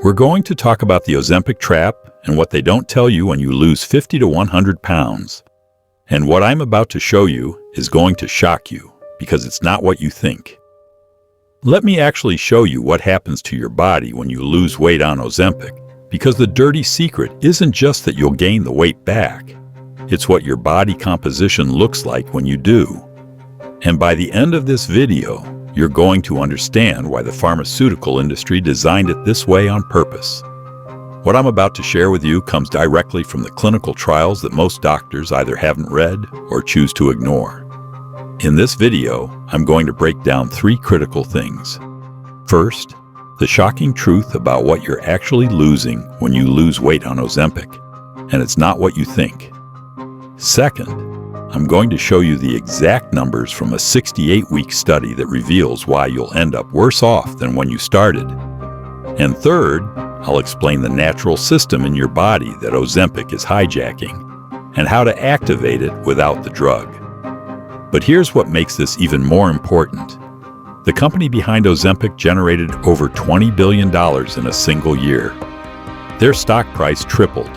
We're going to talk about the Ozempic Trap and what they don't tell you when you lose 50 to 100 pounds. And what I'm about to show you is going to shock you because it's not what you think. Let me actually show you what happens to your body when you lose weight on Ozempic, because the dirty secret isn't just that you'll gain the weight back. It's what your body composition looks like when you do. And by the end of this video, you're going to understand why the pharmaceutical industry designed it this way on purpose. What I'm about to share with you comes directly from the clinical trials that most doctors either haven't read or choose to ignore. In this video, I'm going to break down 3 critical things. First, the shocking truth about what you're actually losing when you lose weight on Ozempic, and it's not what you think. Second, I'm going to show you the exact numbers from a 68-week study that reveals why you'll end up worse off than when you started. And third, I'll explain the natural system in your body that Ozempic is hijacking and how to activate it without the drug. But here's what makes this even more important. The company behind Ozempic generated over $20 billion in a single year. Their stock price tripled,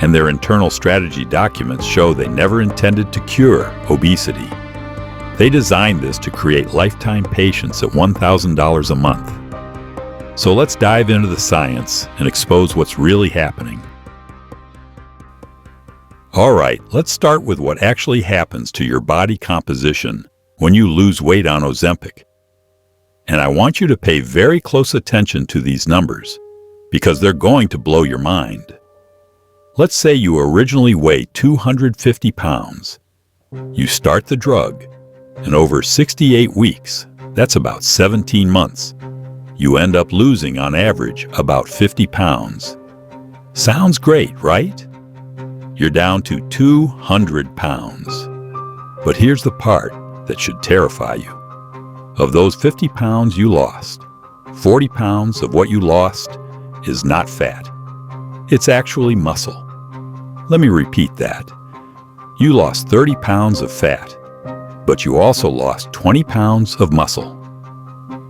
and their internal strategy documents show they never intended to cure obesity. They designed this to create lifetime patients at $1,000 a month. So let's dive into the science and expose what's really happening. Alright, let's start with what actually happens to your body composition when you lose weight on Ozempic. And I want you to pay very close attention to these numbers, because they're going to blow your mind. Let's say you originally weigh 250 pounds. You start the drug, and over 68 weeks, that's about 17 months, you end up losing on average about 50 pounds. Sounds great, right? You're down to 200 pounds. But here's the part that should terrify you. Of those 50 pounds you lost, 40 pounds of what you lost is not fat. It's actually muscle. Let me repeat that. You lost 30 pounds of fat, but you also lost 20 pounds of muscle.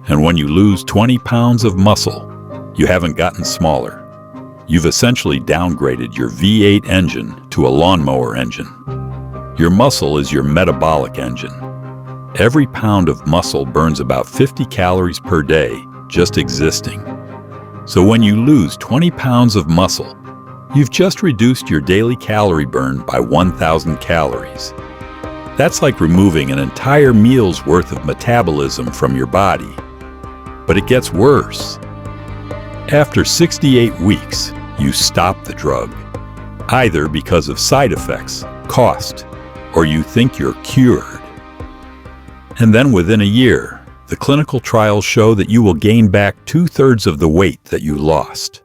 And when you lose 20 pounds of muscle, you haven't gotten smaller. You've essentially downgraded your V8 engine to a lawnmower engine. Your muscle is your metabolic engine. Every pound of muscle burns about 50 calories per day just existing. So when you lose 20 pounds of muscle, you've just reduced your daily calorie burn by 1,000 calories. That's like removing an entire meal's worth of metabolism from your body. But it gets worse. After 68 weeks, you stop the drug, either because of side effects, cost, or you think you're cured. And then within a year, the clinical trials show that you will gain back 2/3 of the weight that you lost.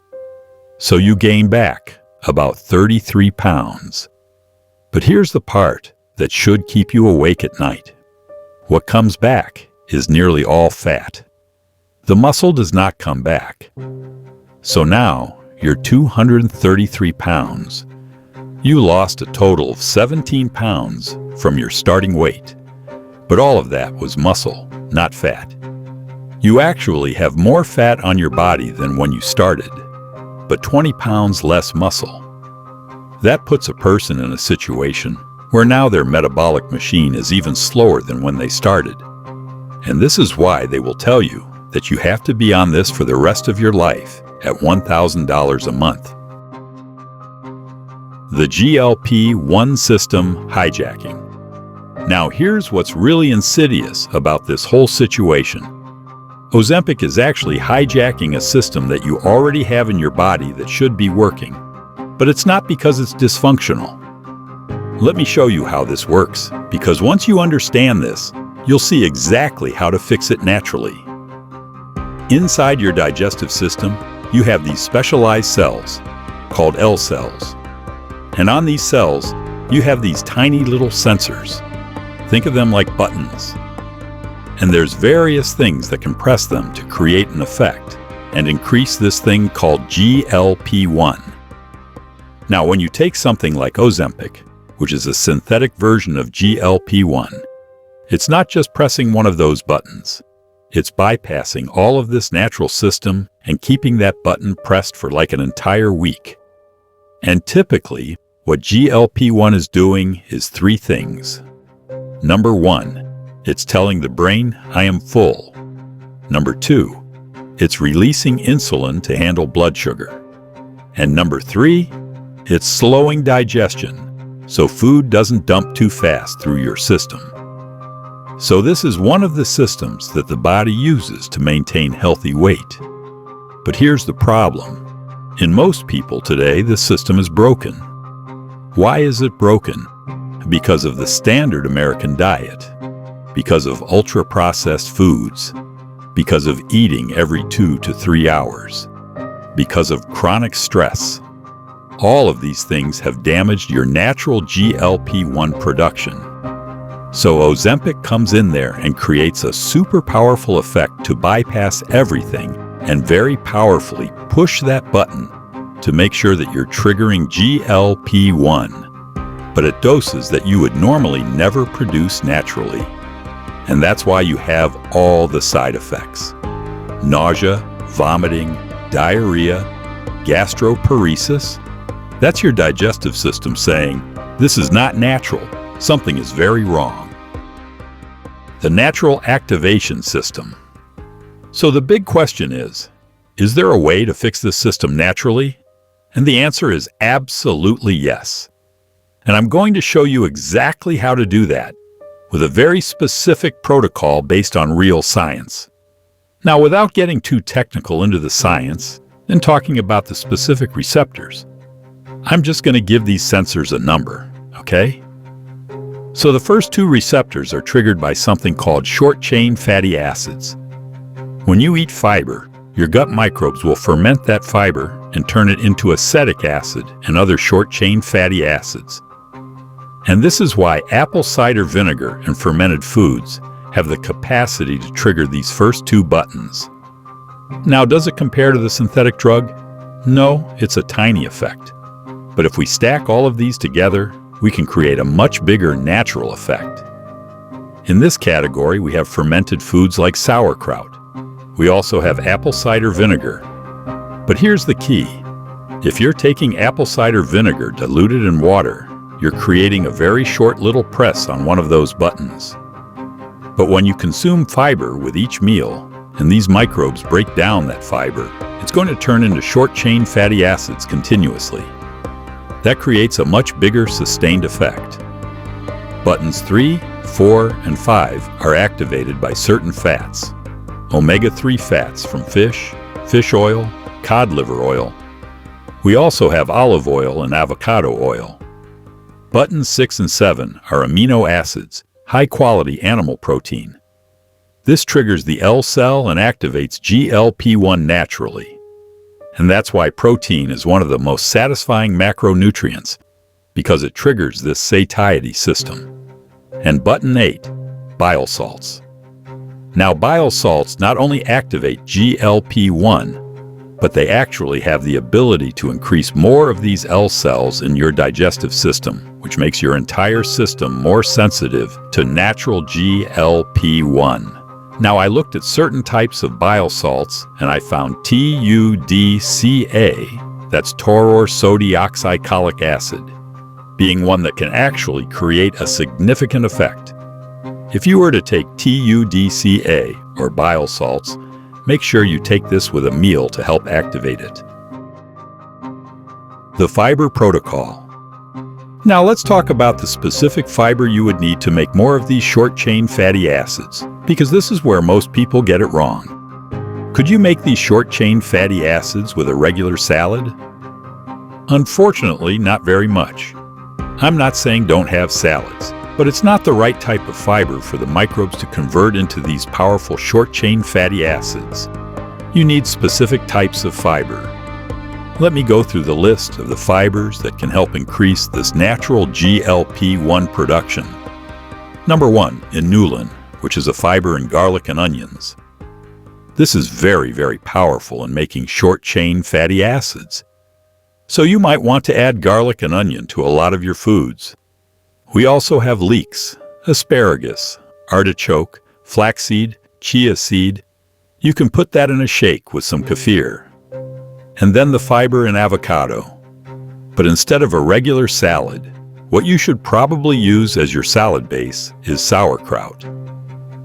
So you gain back about 33 pounds. But here's the part that should keep you awake at night. What comes back is nearly all fat. The muscle does not come back. So now you're 233 pounds. You lost a total of 17 pounds from your starting weight. But all of that was muscle, not fat. You actually have more fat on your body than when you started, but 20 pounds less muscle. That puts a person in a situation where now their metabolic machine is even slower than when they started. And this is why they will tell you that you have to be on this for the rest of your life at $1,000 a month. The GLP-1 system hijacking. Now here's what's really insidious about this whole situation. Ozempic is actually hijacking a system that you already have in your body that should be working, but it's not because it's dysfunctional. Let me show you how this works, because once you understand this, you'll see exactly how to fix it naturally. Inside your digestive system, you have these specialized cells, called L cells. And on these cells, you have these tiny little sensors. Think of them like buttons. And there's various things that can press them to create an effect and increase this thing called GLP-1. Now, when you take something like Ozempic, which is a synthetic version of GLP-1, it's not just pressing one of those buttons. It's bypassing all of this natural system and keeping that button pressed for like an entire week. And typically, what GLP-1 is doing is three things. Number one, it's telling the brain, I am full. Number two, it's releasing insulin to handle blood sugar. And number three, it's slowing digestion, so food doesn't dump too fast through your system. So this is one of the systems that the body uses to maintain healthy weight. But here's the problem. In most people today, this system is broken. Why is it broken? Because of the standard American diet, because of ultra-processed foods, because of eating every 2 to 3 hours, because of chronic stress. All of these things have damaged your natural GLP-1 production. So Ozempic comes in there and creates a super powerful effect to bypass everything and very powerfully push that button to make sure that you're triggering GLP-1, but at doses that you would normally never produce naturally. And that's why you have all the side effects. Nausea, vomiting, diarrhea, gastroparesis. That's your digestive system saying, this is not natural, something is very wrong. The natural activation system. So the big question is there a way to fix this system naturally? And the answer is absolutely yes. And I'm going to show you exactly how to do that with a very specific protocol based on real science. Now, without getting too technical into the science and talking about the specific receptors, I'm just going to give these sensors a number, okay? So the first two receptors are triggered by something called short-chain fatty acids. When you eat fiber, your gut microbes will ferment that fiber and turn it into acetic acid and other short-chain fatty acids. And this is why apple cider vinegar and fermented foods have the capacity to trigger these first two buttons. Now, does it compare to the synthetic drug? No, it's a tiny effect. But if we stack all of these together, we can create a much bigger natural effect. In this category, we have fermented foods like sauerkraut. We also have apple cider vinegar. But here's the key. If you're taking apple cider vinegar diluted in water, you're creating a very short little press on one of those buttons. But when you consume fiber with each meal, and these microbes break down that fiber, it's going to turn into short-chain fatty acids continuously. That creates a much bigger sustained effect. Buttons 3, 4, and 5 are activated by certain fats. Omega-3 fats from fish, fish oil, cod liver oil. We also have olive oil and avocado oil. Buttons 6 and 7 are amino acids, high-quality animal protein. This triggers the L cell and activates GLP-1 naturally. And that's why protein is one of the most satisfying macronutrients, because it triggers this satiety system. And button 8, bile salts. Now, bile salts not only activate GLP-1, but they actually have the ability to increase more of these L cells in your digestive system, which makes your entire system more sensitive to natural GLP-1. Now, I looked at certain types of bile salts, and I found TUDCA, that's tauroursodeoxycholic acid, being one that can actually create a significant effect. If you were to take TUDCA, or bile salts, make sure you take this with a meal to help activate it. The fiber protocol. Now let's talk about the specific fiber you would need to make more of these short-chain fatty acids, because this is where most people get it wrong. Could you make these short-chain fatty acids with a regular salad? Unfortunately, not very much. I'm not saying don't have salads, but it's not the right type of fiber for the microbes to convert into these powerful short-chain fatty acids. You need specific types of fiber. Let me go through the list of the fibers that can help increase this natural GLP-1 production. Number 1, inulin, which is a fiber in garlic and onions. This is very, very powerful in making short-chain fatty acids. So you might want to add garlic and onion to a lot of your foods. We also have leeks, asparagus, artichoke, flaxseed, chia seed. You can put that in a shake with some kefir, and then the fiber in avocado. But instead of a regular salad, what you should probably use as your salad base is sauerkraut.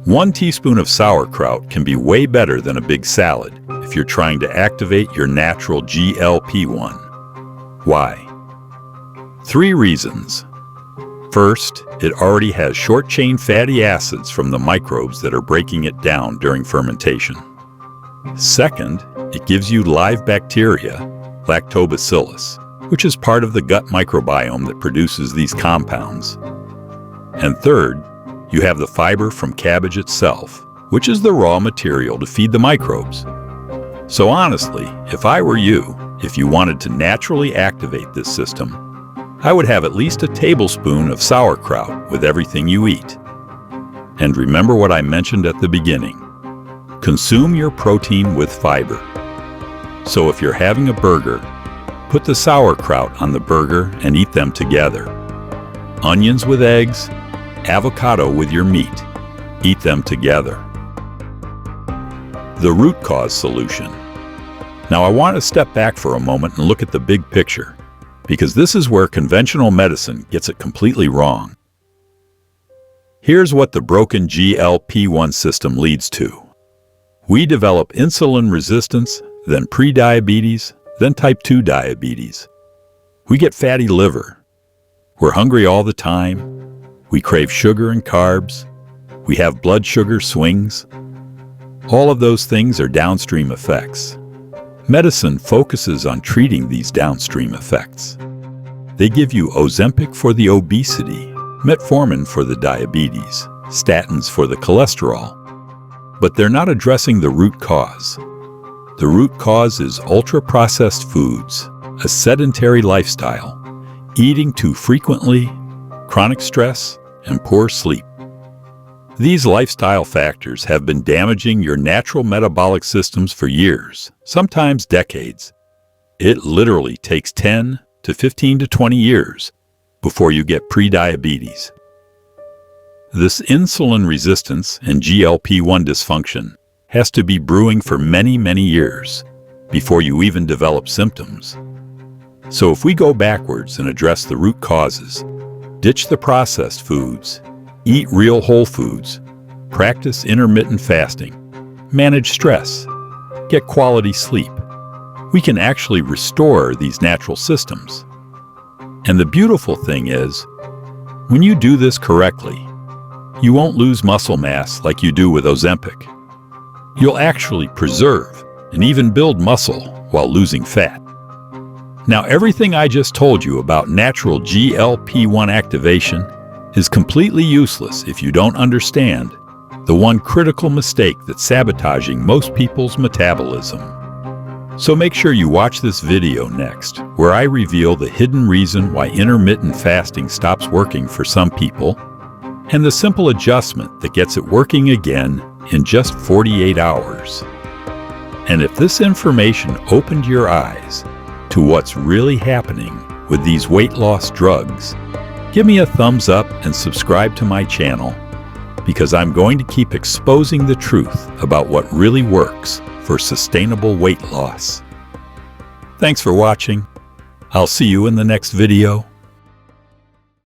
1 teaspoon of sauerkraut can be way better than a big salad if you're trying to activate your natural GLP-1. Why? 3 reasons. First, it already has short-chain fatty acids from the microbes that are breaking it down during fermentation. Second, it gives you live bacteria, lactobacillus, which is part of the gut microbiome that produces these compounds. And third, you have the fiber from cabbage itself, which is the raw material to feed the microbes. So honestly, if I were you, if you wanted to naturally activate this system, I would have at least a tablespoon of sauerkraut with everything you eat. And remember what I mentioned at the beginning. Consume your protein with fiber. So if you're having a burger, put the sauerkraut on the burger and eat them together. Onions with eggs, avocado with your meat. Eat them together. The root cause solution. Now I want to step back for a moment and look at the big picture, because this is where conventional medicine gets it completely wrong. Here's what the broken GLP-1 system leads to. We develop insulin resistance, then prediabetes, then type 2 diabetes. We get fatty liver. We're hungry all the time. We crave sugar and carbs. We have blood sugar swings. All of those things are downstream effects. Medicine focuses on treating these downstream effects. They give you Ozempic for the obesity, metformin for the diabetes, statins for the cholesterol. But they're not addressing the root cause. The root cause is ultra-processed foods, a sedentary lifestyle, eating too frequently, chronic stress, and poor sleep. These lifestyle factors have been damaging your natural metabolic systems for years, sometimes decades. It literally takes 10 to 15 to 20 years before you get prediabetes. This insulin resistance and GLP-1 dysfunction has to be brewing for many, many years before you even develop symptoms. So if we go backwards and address the root causes, ditch the processed foods, eat real whole foods, practice intermittent fasting, manage stress, get quality sleep, we can actually restore these natural systems. And the beautiful thing is, when you do this correctly, you won't lose muscle mass like you do with Ozempic. You'll actually preserve and even build muscle while losing fat. Now, everything I just told you about natural GLP-1 activation is completely useless if you don't understand the one critical mistake that's sabotaging most people's metabolism. So make sure you watch this video next, where I reveal the hidden reason why intermittent fasting stops working for some people, and the simple adjustment that gets it working again in just 48 hours. And if this information opened your eyes to what's really happening with these weight loss drugs, give me a thumbs up and subscribe to my channel, because I'm going to keep exposing the truth about what really works for sustainable weight loss. Thanks for watching. I'll see you in the next video.